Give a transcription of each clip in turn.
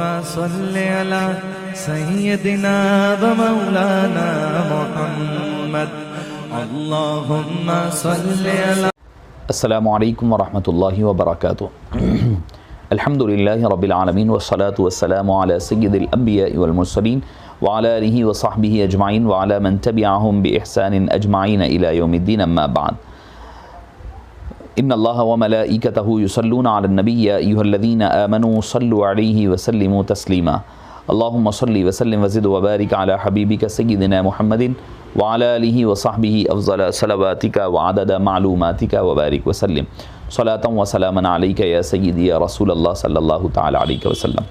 صل على سيدنا ومولانا محمد اللهم صل على السلام علیکم ورحمۃ اللہ وبرکاتہ۔ الحمد للہ رب العالمین والصلاة والسلام علی سید الانبیاء والمرسلین وعلی آلہ وصحبہ اجمعین وعلی من تبعہم بإحسان اجمعین الی یوم الدین، اما بعد۔ ان اللہ وملائکتہ یصلون علی النبی یا ایھا الذین آمنوا صلوا علیہ وسلموا تسلیما۔ اللہم صل وسلم وزد وبارک علی حبیبک سیدنا محمد وعلی آلہ وصحبہ افضل صلواتک وعدد معلوماتک وبارک وسلم صلاۃ و سلاما علیک یا سیدی یا رسول اللہ صلی اللہ تعالی علیہ وسلم۔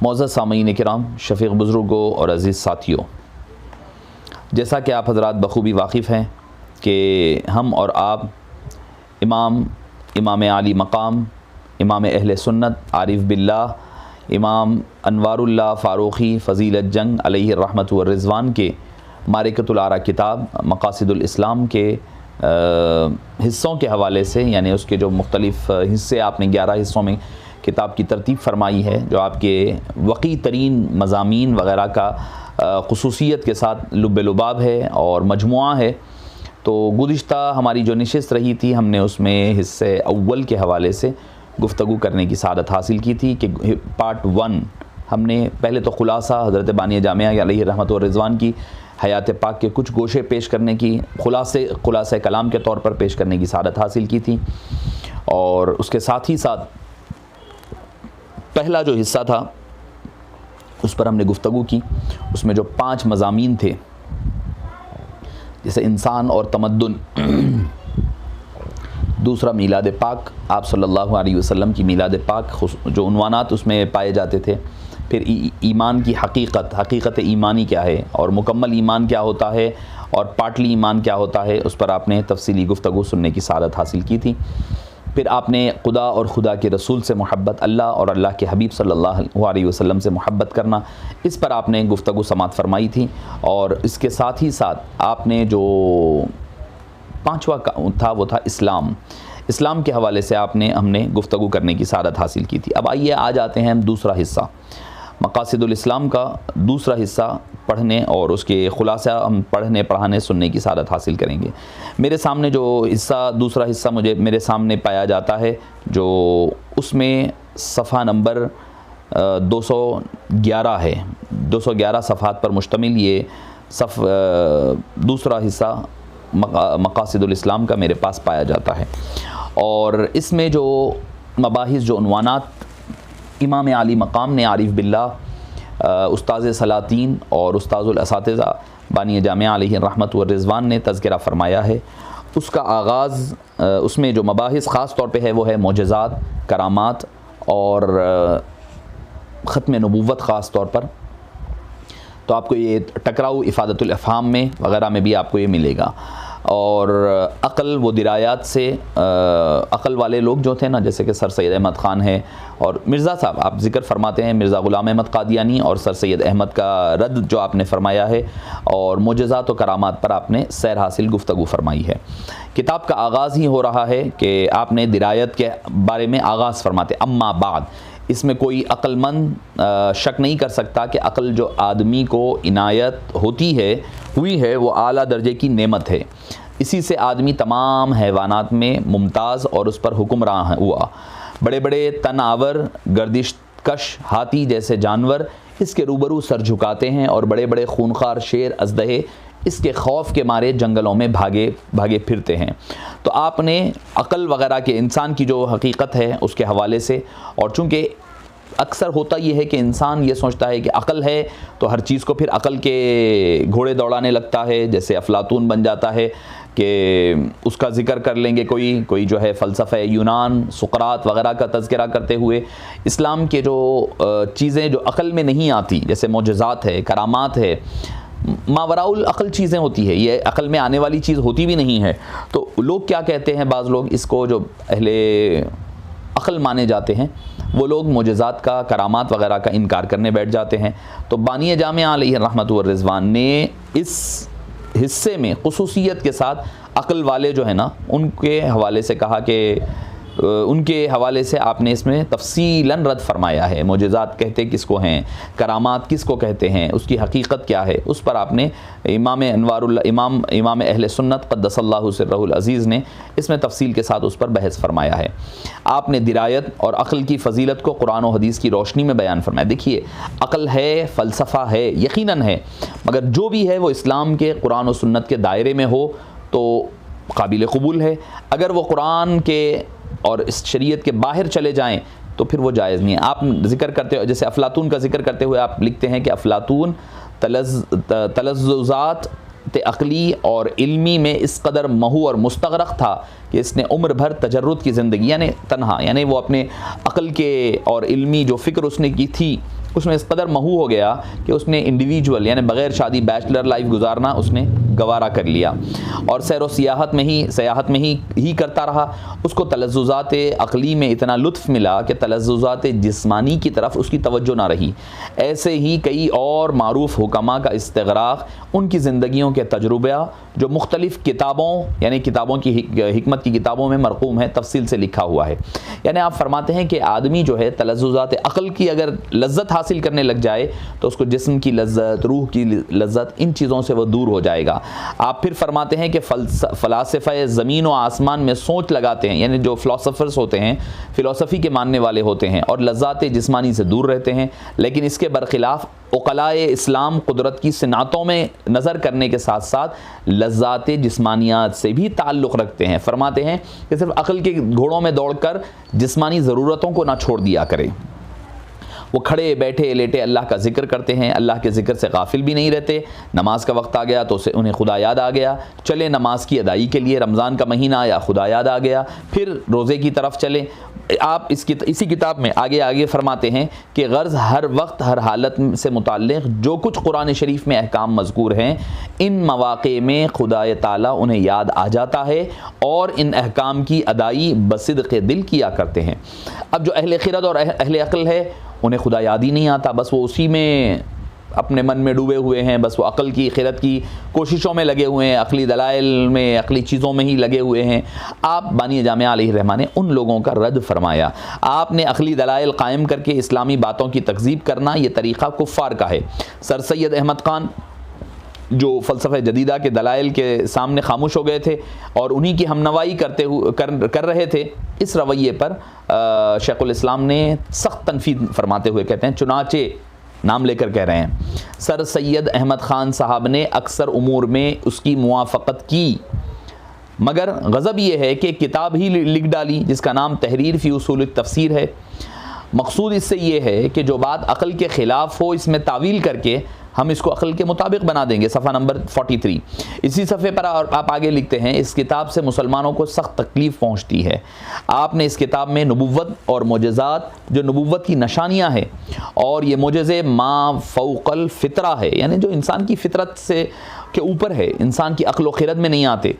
معزز سامعین کرام، شفیق بزرگوں اور عزیز ساتھیوں، جیسا کہ آپ حضرات بخوبی واقف ہیں کہ ہم اور آپ امام عالی مقام، امام اہل سنت عارف باللہ، امام انوار اللہ فاروقی فضیلت جنگ علیہ الرحمۃ والرضوان کے معرکۃ الآراء کتاب مقاصد الاسلام کے حصوں کے حوالے سے، یعنی اس کے جو مختلف حصے آپ نے 11 حصوں میں کتاب کی ترتیب فرمائی ہے، جو آپ کے وقی ترین مضامین وغیرہ کا خصوصیت کے ساتھ لب لباب ہے اور مجموعہ ہے۔ تو گزشتہ ہماری جو نشست رہی تھی، ہم نے اس میں حصے اول کے حوالے سے گفتگو کرنے کی سعادت حاصل کی تھی کہ پارٹ 1 ہم نے پہلے تو خلاصہ حضرت بانی جامعہ علیہ رحمۃ والرضوان کی حیات پاک کے کچھ گوشے پیش کرنے کی خلاصہ کلام کے طور پر پیش کرنے کی سعادت حاصل کی تھی، اور اس کے ساتھ ہی ساتھ پہلا جو حصہ تھا اس پر ہم نے گفتگو کی۔ اس میں جو 5 مضامین تھے، جیسے انسان اور تمدن، دوسرا میلاد پاک، آپ صلی اللہ علیہ وسلم کی میلاد پاک، جو عنوانات اس میں پائے جاتے تھے، پھر ایمان کی حقیقت ایمانی کیا ہے، اور مکمل ایمان کیا ہوتا ہے، اور پارٹلی ایمان کیا ہوتا ہے، اس پر آپ نے تفصیلی گفتگو سننے کی سعادت حاصل کی تھی۔ پھر آپ نے خدا اور خدا کے رسول سے محبت، اللہ اور اللہ کے حبیب صلی اللہ علیہ وسلم سے محبت کرنا، اس پر آپ نے گفتگو سماعت فرمائی تھی، اور اس کے ساتھ ہی ساتھ آپ نے جو 5واں تھا وہ تھا اسلام کے حوالے سے ہم نے گفتگو کرنے کی سعادت حاصل کی تھی۔ اب آئیے آ جاتے ہیں ہم دوسرا حصہ، مقاصد الاسلام کا دوسرا حصہ پڑھنے، اور اس کے خلاصہ ہم پڑھنے پڑھانے سننے کی سعادت حاصل کریں گے۔ میرے سامنے جو دوسرا حصہ میرے سامنے پایا جاتا ہے، جو اس میں صفحہ نمبر 211 ہے، 211 صفحات پر مشتمل یہ دوسرا حصہ مقاصد الاسلام کا میرے پاس پایا جاتا ہے، اور اس میں جو مباحث، جو عنوانات امام عالی مقام نے عارف باللہ، استاذ سلاطین اور استاذ الاساتذہ بانی جامعہ علیہ الرحمۃ والرضوان نے تذکرہ فرمایا ہے، اس کا آغاز، اس میں جو مباحث خاص طور پہ ہے وہ ہے معجزات، کرامات اور ختم نبوت خاص طور پر۔ تو آپ کو یہ ٹکراؤ افادت الافہام میں وغیرہ میں بھی آپ کو یہ ملے گا، اور عقل و درایات سے عقل والے لوگ جو تھے نا، جیسے کہ سر سید احمد خان ہے، اور مرزا صاحب آپ ذکر فرماتے ہیں، مرزا غلام احمد قادیانی اور سر سید احمد کا رد جو آپ نے فرمایا ہے، اور معجزات و کرامات پر آپ نے سیر حاصل گفتگو فرمائی ہے۔ کتاب کا آغاز ہی ہو رہا ہے کہ آپ نے درایت کے بارے میں آغاز فرماتے، اما بعد۔ اس میں کوئی عقل مند شک نہیں کر سکتا کہ عقل جو آدمی کو عنایت ہوئی ہے وہ اعلیٰ درجے کی نعمت ہے، اسی سے آدمی تمام حیوانات میں ممتاز اور اس پر حکمراں ہوا۔ بڑے بڑے تن آور گردش کش ہاتھی جیسے جانور اس کے روبرو سر جھکاتے ہیں، اور بڑے بڑے خونخوار شیر اژدہے اس کے خوف کے مارے جنگلوں میں بھاگے پھرتے ہیں۔ تو آپ نے عقل وغیرہ کے انسان کی جو حقیقت ہے اس کے حوالے سے، اور چونکہ اکثر ہوتا یہ ہے کہ انسان یہ سوچتا ہے کہ عقل ہے تو ہر چیز کو پھر عقل کے گھوڑے دوڑانے لگتا ہے، جیسے افلاطون بن جاتا ہے کہ اس کا ذکر کر لیں گے کوئی جو ہے فلسفہ یونان، سقراط وغیرہ کا تذکرہ کرتے ہوئے اسلام کے جو چیزیں جو عقل میں نہیں آتی، جیسے معجزات ہے، کرامات ہے، ماوراء العقل چیزیں ہوتی ہے، یہ عقل میں آنے والی چیز ہوتی بھی نہیں ہے، تو لوگ کیا کہتے ہیں، بعض لوگ اس کو جو اہل عقل مانے جاتے ہیں وہ لوگ معجزات کا، کرامات وغیرہ کا انکار کرنے بیٹھ جاتے ہیں۔ تو بانی جامعہ علیہ الرحمۃ والرضوان نے اس حصے میں خصوصیت کے ساتھ عقل والے جو ہیں نا ان کے حوالے سے کہا کہ ان کے حوالے سے آپ نے اس میں تفصیلاً رد فرمایا ہے. معجزات کہتے کس کو ہیں, کرامات کس کو کہتے ہیں, اس کی حقیقت کیا ہے, اس پر آپ نے امام انوار اللہ امام اہل سنت قدس اللہ سرہ العزیز نے اس میں تفصیل کے ساتھ اس پر بحث فرمایا ہے. آپ نے درایت اور عقل کی فضیلت کو قرآن و حدیث کی روشنی میں بیان فرمایا. دیکھیے عقل ہے, فلسفہ ہے, یقیناً ہے, مگر جو بھی ہے وہ اسلام کے قرآن و سنت کے دائرے میں ہو تو قابل قبول ہے. اگر وہ قرآن کے اور اس شریعت کے باہر چلے جائیں تو پھر وہ جائز نہیں ہے. آپ ذکر کرتے ہو, جیسے افلاطون کا ذکر کرتے ہوئے آپ لکھتے ہیں کہ افلاطون تلذذات عقلی اور علمی میں اس قدر محو اور مستغرق تھا کہ اس نے عمر بھر تجرد کی زندگی, یعنی تنہا, یعنی وہ اپنے عقل کے اور علمی جو فکر اس نے کی تھی اس میں اس قدر محو ہو گیا کہ اس نے انڈیویجول یعنی بغیر شادی بیچلر لائف گزارنا اس نے گوارا کر لیا, اور سیر و سیاحت میں ہی کرتا رہا. اس کو تلذذات عقلی میں اتنا لطف ملا کہ تلذذات جسمانی کی طرف اس کی توجہ نہ رہی. ایسے ہی کئی اور معروف حکماء کا استغراق ان کی زندگیوں کے تجربہ جو مختلف کتابوں یعنی کتابوں کی حکمت کی کتابوں میں مرقوم ہے, تفصیل سے لکھا ہوا ہے. یعنی آپ فرماتے ہیں کہ آدمی جو ہے تلذذات عقل کی اگر لذت حاصل کرنے لگ جائے تو اس کو جسم کی لذت, روح کی لذت, ان چیزوں سے وہ دور ہو جائے گا. آپ پھر فرماتے ہیں کہ فلاسفہ زمین و آسمان میں سوچ لگاتے ہیں, یعنی جو فلاسفرز ہوتے ہیں, فلسفی کے ماننے والے ہوتے ہیں اور لذات جسمانی سے دور رہتے ہیں, لیکن اس کے برخلاف عقلائے اسلام قدرت کی صنعتوں میں نظر کرنے کے ساتھ ساتھ لذات جسمانیات سے بھی تعلق رکھتے ہیں. فرماتے ہیں کہ صرف عقل کے گھوڑوں میں دوڑ کر جسمانی ضرورتوں کو نہ چھوڑ دیا کرے. وہ کھڑے بیٹھے لیٹے اللہ کا ذکر کرتے ہیں, اللہ کے ذکر سے غافل بھی نہیں رہتے. نماز کا وقت آ گیا تو اسے انہیں خدا یاد آ گیا, چلے نماز کی ادائی کے لیے. رمضان کا مہینہ آیا, خدا یاد آ گیا, پھر روزے کی طرف چلے. آپ اسی کتاب میں آگے فرماتے ہیں کہ غرض ہر وقت ہر حالت سے متعلق جو کچھ قرآن شریف میں احکام مذکور ہیں, ان مواقع میں خدا تعالیٰ انہیں یاد آ جاتا ہے اور ان احکام کی ادائی بصدق دل کیا کرتے ہیں. اب جو اہل خرد اور اہل عقل ہے انہیں خدا یاد ہی نہیں آتا, بس وہ اسی میں اپنے من میں ڈوبے ہوئے ہیں, بس وہ عقل کی خیرت کی کوششوں میں لگے ہوئے ہیں, عقلی دلائل میں, عقلی چیزوں میں ہی لگے ہوئے ہیں. آپ بانی جامعہ علیہ الرحمہ نے ان لوگوں کا رد فرمایا. آپ نے عقلی دلائل قائم کر کے اسلامی باتوں کی تکذیب کرنا یہ طریقہ کفار کا ہے. سر سید احمد خان جو فلسفہ جدیدہ کے دلائل کے سامنے خاموش ہو گئے تھے اور انہی کی ہمنوائی کر رہے تھے, اس رویے پر شیخ الاسلام نے سخت تنفید فرماتے ہوئے کہتے ہیں, چنانچہ نام لے کر کہہ رہے ہیں, سر سید احمد خان صاحب نے اکثر امور میں اس کی موافقت کی, مگر غضب یہ ہے کہ کتاب ہی لکھ ڈالی جس کا نام تحریر فی اصول التفسیر ہے. مقصود اس سے یہ ہے کہ جو بات عقل کے خلاف ہو اس میں تعویل کر کے ہم اس کو عقل کے مطابق بنا دیں گے. صفحہ نمبر 43. اسی صفحے پر آپ آگے لکھتے ہیں, اس کتاب سے مسلمانوں کو سخت تکلیف پہنچتی ہے. آپ نے اس کتاب میں نبوت اور معجزات جو نبوت کی نشانیاں ہیں اور یہ معجزے ما فوق الفطرہ ہے, یعنی جو انسان کی فطرت سے کے اوپر ہے, انسان کی عقل و خرد میں نہیں آتے.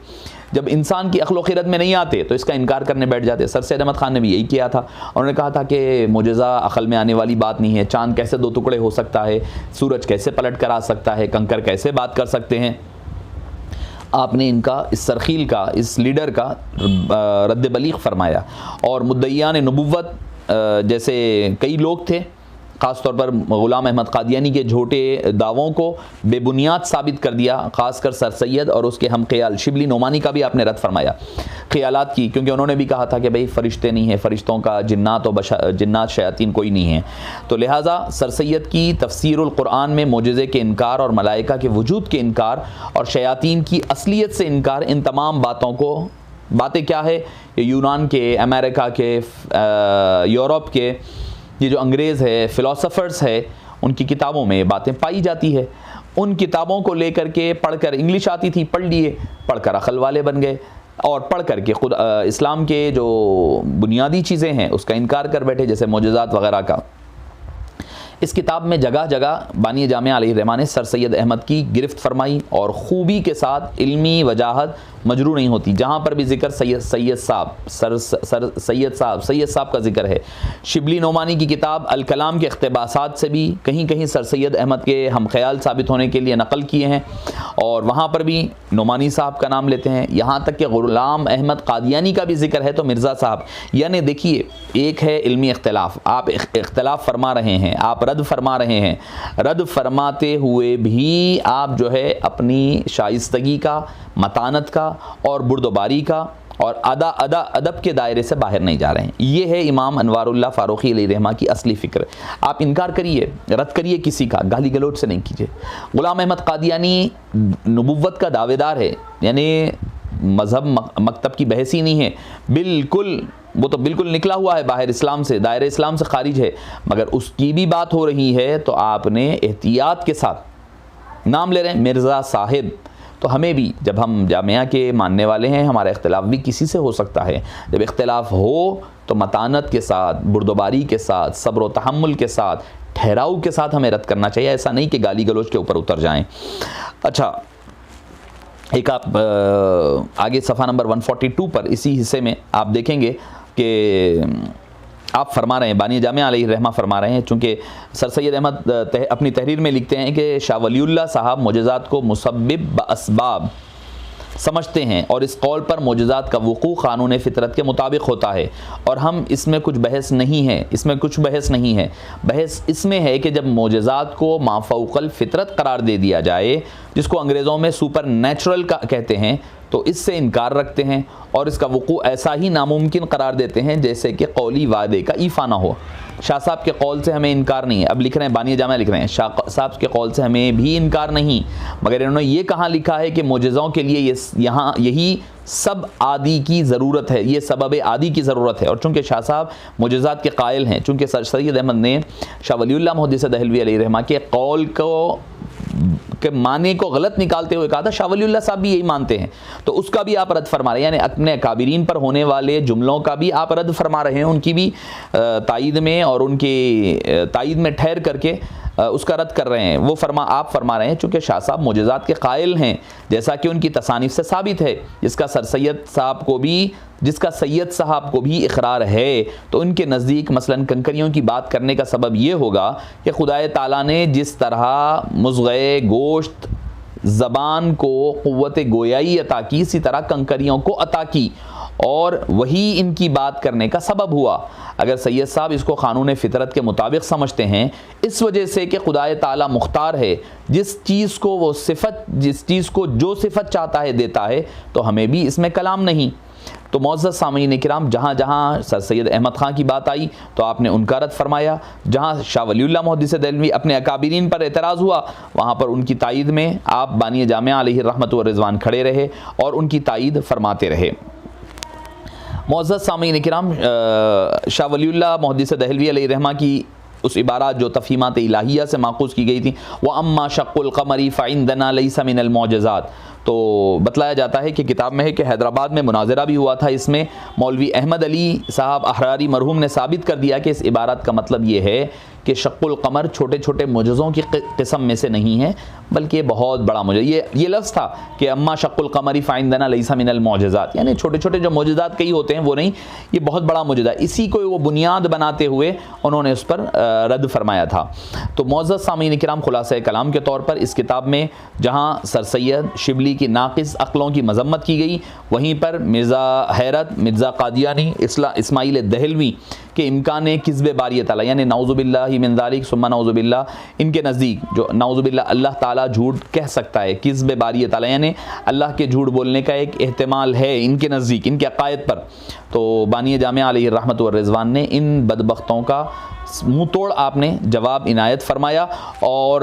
جب انسان کی عقل و خرد میں نہیں آتے تو اس کا انکار کرنے بیٹھ جاتے. سر سید احمد خان نے بھی یہی کیا تھا. انہوں نے کہا تھا کہ معجزہ عقل میں آنے والی بات نہیں ہے. چاند کیسے 2 ٹکڑے ہو سکتا ہے, سورج کیسے پلٹ کر آ سکتا ہے, کنکر کیسے بات کر سکتے ہیں. آپ نے ان کا, اس سرخیل کا, اس لیڈر کا رد بلیغ فرمایا. اور مدعیان نبوت جیسے کئی لوگ تھے, خاص طور پر غلام احمد قادیانی کے جھوٹے دعووں کو بے بنیاد ثابت کر دیا. خاص کر سر سید اور اس کے ہم خیال شبلی نعمانی کا بھی آپ نے رد فرمایا خیالات کی, کیونکہ انہوں نے بھی کہا تھا کہ بھئی فرشتے نہیں ہیں, فرشتوں کا جنات شیاطین کوئی نہیں ہیں. تو لہٰذا سر سید کی تفسیر القرآن میں معجزے کے انکار اور ملائکہ کے وجود کے انکار اور شیاطین کی اصلیت سے انکار, ان تمام باتیں کیا ہے, یونان کے, امریکہ کے, یورپ کے, یہ جو انگریز ہے, فلاسفرز ہے, ان کی کتابوں میں یہ باتیں پائی جاتی ہے. ان کتابوں کو لے کر کے پڑھ کر, انگلش آتی تھی, پڑھ لیے, پڑھ کر عقل والے بن گئے, اور پڑھ کر کے خود اسلام کے جو بنیادی چیزیں ہیں اس کا انکار کر بیٹھے, جیسے معجزات وغیرہ کا. اس کتاب میں جگہ جگہ بانی جامعہ علیہ الرحمہ نے سر سید احمد کی گرفت فرمائی اور خوبی کے ساتھ علمی وجاہت مجروح نہیں ہوتی. جہاں پر بھی ذکر سید صاحب کا ذکر ہے. شبلی نعمانی کی کتاب الکلام کے اقتباسات سے بھی کہیں کہیں سر سید احمد کے ہم خیال ثابت ہونے کے لیے نقل کیے ہیں اور وہاں پر بھی نعمانی صاحب کا نام لیتے ہیں. یہاں تک کہ غلام احمد قادیانی کا بھی ذکر ہے تو مرزا صاحب. یعنی دیکھیے ایک ہے علمی اختلاف, آپ اختلاف فرما رہے ہیں, آپ رد فرما رہے ہیں, رد فرماتے ہوئے بھی آپ جو ہے اپنی شائستگی کا, متانت کا اور بردباری کا اور ادب کے دائرے سے باہر نہیں جا رہے ہیں. یہ ہے امام انوار اللہ فاروقی علیہ الرحمہ کی اصلی فکر. آپ انکار کریے, رد کریے کسی کا, گالی گلوچ سے نہیں کیجیے. غلام احمد قادیانی نبوت کا دعوے دار ہے, یعنی مذہب مکتب کی بحث ہی نہیں ہے, بالکل وہ تو بالکل نکلا ہوا ہے باہر اسلام سے, دائرہ اسلام سے خارج ہے, مگر اس کی بھی بات ہو رہی ہے تو آپ نے احتیاط کے ساتھ نام لے رہے ہیں مرزا صاحب. تو ہمیں بھی, جب ہم جامعہ کے ماننے والے ہیں, ہمارا اختلاف بھی کسی سے ہو سکتا ہے. جب اختلاف ہو تو متانت کے ساتھ, بردباری کے ساتھ, صبر و تحمل کے ساتھ, ٹھہراؤ کے ساتھ ہمیں رد کرنا چاہیے. ایسا نہیں کہ گالی گلوچ کے اوپر اتر جائیں. اچھا, ایک آپ آگے صفحہ نمبر 142 پر اسی حصے میں آپ دیکھیں گے کہ آپ فرما رہے ہیں, بانی جامعہ علیہ الرحمہ فرما رہے ہیں, چونکہ سر سید احمد اپنی تحریر میں لکھتے ہیں کہ شاہ ولی اللہ صاحب معجزات کو مسبب باسباب سمجھتے ہیں اور اس قول پر معجزات کا وقوع قانون فطرت کے مطابق ہوتا ہے اور ہم اس میں کچھ بحث نہیں ہے, اس میں کچھ بحث نہیں ہے. بحث اس میں ہے کہ جب معجزات کو ما فوق الفطرت قرار دے دیا جائے, جس کو انگریزوں میں سپر نیچرل کا کہتے ہیں, تو اس سے انکار رکھتے ہیں اور اس کا وقوع ایسا ہی ناممکن قرار دیتے ہیں جیسے کہ قولی وعدے کا ایفا نہ ہو. شاہ صاحب کے قول سے ہمیں انکار نہیں ہے. اب لکھ رہے ہیں, بانی جامعہ لکھ رہے ہیں, شاہ صاحب کے قول سے ہمیں بھی انکار نہیں, مگر انہوں نے یہ کہاں لکھا ہے کہ معجزوں کے لیے یہی سب عادی کی ضرورت ہے, یہ سبب عادی کی ضرورت ہے. اور چونکہ شاہ صاحب معجزات کے قائل ہیں, چونکہ سر سید احمد نے شاہ ولی اللہ محدث دہلوی علیہ الرحمہ کے قول کے معنی کو غلط نکالتے ہوئے کہا تھا شاہ ولی اللہ صاحب بھی یہی مانتے ہیں, تو اس کا بھی آپ رد فرما رہے ہیں. یعنی اپنے اکابرین پر ہونے والے جملوں کا بھی آپ رد فرما رہے ہیں, ان کی بھی تائید میں اور ان کی تائید میں ٹھہر کر کے اس کا رد کر رہے ہیں. وہ آپ فرما رہے ہیں چونکہ شاہ صاحب معجزات کے قائل ہیں, جیسا کہ ان کی تصانیف سے ثابت ہے, جس کا سید صاحب کو بھی اقرار ہے, تو ان کے نزدیک مثلا کنکریوں کی بات کرنے کا سبب یہ ہوگا کہ خدائے تعالیٰ نے جس طرح مضغے گوشت زبان کو قوت گویائی عطا کی, اسی طرح کنکریوں کو عطا کی اور وہی ان کی بات کرنے کا سبب ہوا. اگر سید صاحب اس کو قانون فطرت کے مطابق سمجھتے ہیں, اس وجہ سے کہ خدائے تعالیٰ مختار ہے, جس چیز کو جو صفت چاہتا ہے دیتا ہے, تو ہمیں بھی اس میں کلام نہیں. تو معزز سامعین کرام, جہاں جہاں سر سید احمد خان کی بات آئی تو آپ نے ان کا رد فرمایا, جہاں شاہ ولی اللہ محدث دہلوی اپنے اکابرین پر اعتراض ہوا وہاں پر ان کی تائید میں آپ بانی جامعہ علیہ الرحمۃ والرضوان کھڑے رہے اور ان کی تائید فرماتے رہے. معزز سامعین کرام, شاہ ولی اللہ محدث دہلوی علیہ الرحمہ کی اس عبارات جو تفہیمات الہیہ سے ماخوذ کی گئی تھی, وَأَمَّا شَقُّ الْقَمَرِ فَعِنْدَنَا لَيْسَ مِنَ الْمُعْجِزَاتِ, تو بتلایا جاتا ہے کہ کتاب میں ہے کہ حیدرآباد میں مناظرہ بھی ہوا تھا. اس میں مولوی احمد علی صاحب احراری مرحوم نے ثابت کر دیا کہ اس عبارت کا مطلب یہ ہے کہ شق القمر چھوٹے چھوٹے معجزوں کی قسم میں سے نہیں ہے, بلکہ یہ بہت بڑا معجزہ. یہ لفظ تھا کہ اما شق القمر فعندنا لیس من المعجزات, یعنی چھوٹے چھوٹے جو معجزات کئی ہوتے ہیں وہ نہیں, یہ بہت بڑا معجزہ. اسی کو وہ بنیاد بناتے ہوئے انہوں نے اس پر رد فرمایا تھا. تو معزز سامعین کرام, خلاصہ کلام کے طور پر اس کتاب میں جہاں سر سید شبلی کی ناقص عقلوں کی مذمت کی گئی, وہیں پر مرزا حیرت, مرزا قادیانی, اسماعیل دہلوی کہ امکان کذب باری تعالیٰ, یعنی نعوذ باللہ من ذالک ثم نعوذ باللہ, ان کے نزدیک جو نعوذ باللہ اللہ تعالیٰ جھوٹ کہہ سکتا ہے, کذب باری تعالیٰ یعنی اللہ کے جھوٹ بولنے کا ایک احتمال ہے ان کے نزدیک, ان کے عقائد پر. تو بانی جامعہ علیہ الرحمۃ والرضوان نے ان بدبختوں کا منہ توڑ آپ نے جواب عنایت فرمایا, اور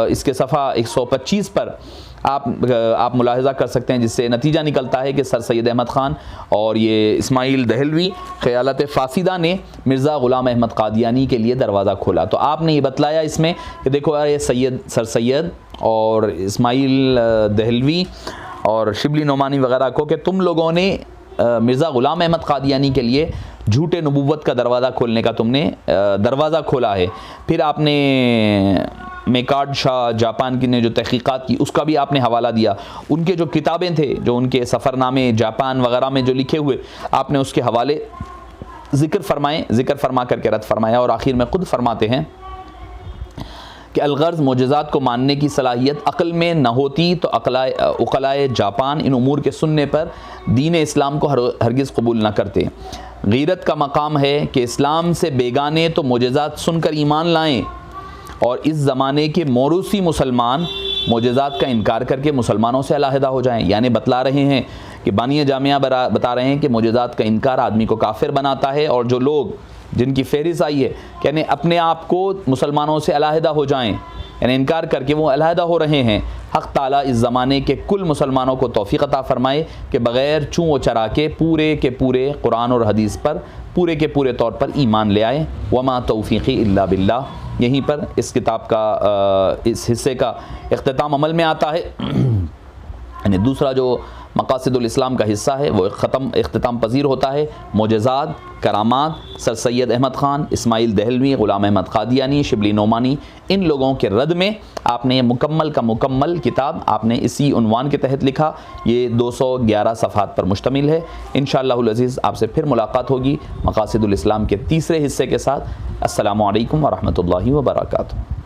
اس کے صفحہ 125 پر آپ ملاحظہ کر سکتے ہیں, جس سے نتیجہ نکلتا ہے کہ سر سید احمد خان اور یہ اسماعیل دہلوی خیالات فاسدہ نے مرزا غلام احمد قادیانی کے لیے دروازہ کھولا. تو آپ نے یہ بتلایا اس میں کہ دیکھو یہ سر سید اور اسماعیل دہلوی اور شبلی نعمانی وغیرہ کو کہ تم لوگوں نے مرزا غلام احمد قادیانی کے لیے جھوٹے نبوت کا دروازہ کھولنے کا تم نے دروازہ کھولا ہے۔ پھر آپ نے میکارڈ شاہ جاپان کی نے جو تحقیقات کی اس کا بھی آپ نے حوالہ دیا، ان کے جو کتابیں تھے، جو ان کے سفر نامے جاپان وغیرہ میں جو لکھے ہوئے، آپ نے اس کے حوالے ذکر فرما کر کے رد فرمایا، اور آخر میں خود فرماتے ہیں کہ الغرض معجزات کو ماننے کی صلاحیت عقل میں نہ ہوتی تو عقلائے جاپان ان امور کے سننے پر دین اسلام کو ہرگز قبول نہ کرتے۔ غیرت کا مقام ہے کہ اسلام سے بیگانے تو معجزات سن کر ایمان لائیں، اور اس زمانے کے موروثی مسلمان معجزات کا انکار کر کے مسلمانوں سے علیحدہ ہو جائیں۔ یعنی بتلا رہے ہیں کہ بانی جامعہ بتا رہے ہیں کہ معجزات کا انکار آدمی کو کافر بناتا ہے، اور جو لوگ جن کی فہرست آئی ہے کہ یعنی اپنے آپ کو مسلمانوں سے علیحدہ ہو جائیں، یعنی انکار کر کے وہ علیحدہ ہو رہے ہیں، حق تعالیٰ اس زمانے کے کل مسلمانوں کو توفیق عطا فرمائے کہ بغیر چوں و چرا کے پورے کے پورے قرآن اور حدیث پر پورے کے پورے طور پر ایمان لے آئیں۔ وما توفیقی الا باللہ۔ یہیں پر اس کتاب کا اس حصے کا اختتام عمل میں آتا ہے۔ یعنی دوسرا جو مقاصد الاسلام کا حصہ ہے وہ اختتام پذیر ہوتا ہے۔ معجزات، کرامات، سر سید احمد خان، اسماعیل دہلوی، غلام احمد قادیانی، شبلی نعمانی، ان لوگوں کے رد میں آپ نے مکمل کا مکمل کتاب آپ نے اسی عنوان کے تحت لکھا۔ یہ 211 صفحات پر مشتمل ہے۔ انشاءاللہ العزیز آپ سے پھر ملاقات ہوگی مقاصد الاسلام کے تیسرے حصے کے ساتھ۔ السلام علیکم ورحمۃ اللہ وبرکاتہ۔